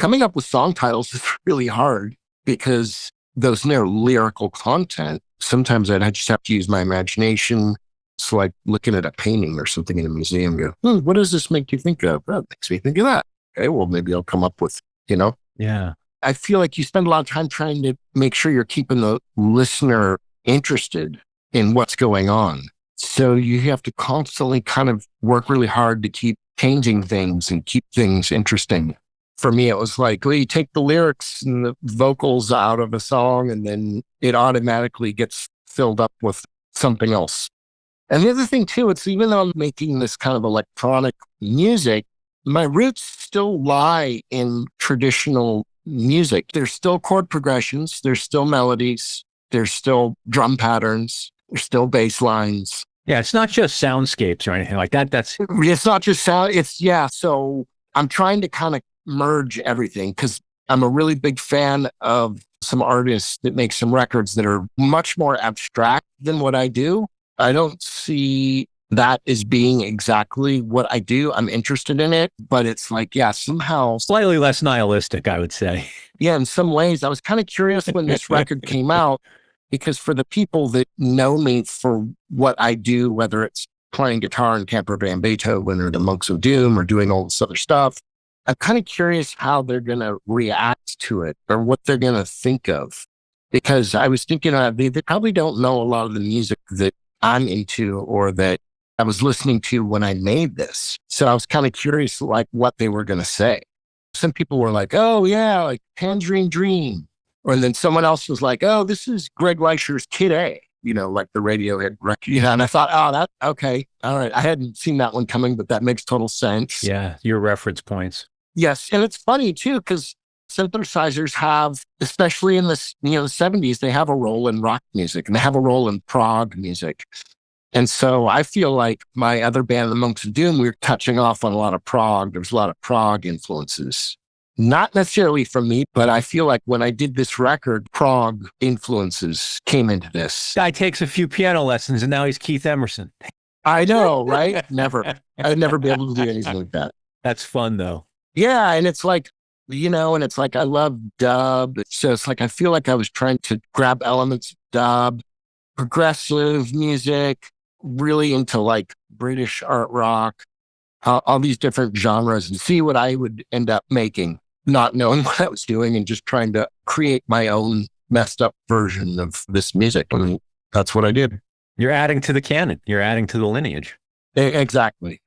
coming up with song titles is really hard because those lyrical content, sometimes I'd just have to use my imagination. It's like looking at a painting or something in a museum, what does this make you think of? Oh, it makes me think of that. Okay, well, maybe I'll come up with, Yeah. I feel like you spend a lot of time trying to make sure you're keeping the listener interested in what's going on. So you have to constantly kind of work really hard to keep changing things and keep things interesting. For me, it was like, well, you take the lyrics and the vocals out of a song and then it automatically gets filled up with something else. And the other thing too, it's even though I'm making this kind of electronic music, my roots still lie in traditional music. There's still chord progressions, there's still melodies, there's still drum patterns, there's still bass lines. Yeah, it's not just soundscapes or anything like that. It's not just sound. So I'm trying to kind of merge everything because I'm a really big fan of some artists that make some records that are much more abstract than what I do. I don't see that as being exactly what I do. I'm interested in it, but it's like, somehow slightly less nihilistic, I would say. Yeah, in some ways. I was kind of curious when this record came out, because for the people that know me for what I do, whether it's playing guitar in Camper Van Beethoven or the Monks of Doom or doing all this other stuff, I'm kind of curious how they're going to react to it or what they're going to think of. Because I was thinking they probably don't know a lot of the music that I'm into or that I was listening to when I made this. So I was kind of curious, like, what they were going to say. Some people were like, oh, yeah, like Tangerine Dream. Or then someone else was like, oh, this is Greg Lisher's Kid A, like the Radiohead record. And I thought, okay, all right. I hadn't seen that one coming, but that makes total sense. Yeah, your reference points. Yes. And it's funny, too, because synthesizers have, especially in the 70s, they have a role in rock music and they have a role in prog music. And so I feel like my other band, the Monks of Doom, we were touching off on a lot of prog. There's a lot of prog influences. Not necessarily from me, but I feel like when I did this record, prog influences came into this. Guy takes a few piano lessons and now he's Keith Emerson. I know, right? Never. I'd never be able to do anything like that. That's fun, though. Yeah. And it's like, and it's like, I love dub. So it's like, I feel like I was trying to grab elements of dub, progressive music, really into like British art rock, all these different genres, and see what I would end up making, not knowing what I was doing and just trying to create my own messed up version of this music. I mean, that's what I did. You're adding to the canon. You're adding to the lineage. Exactly.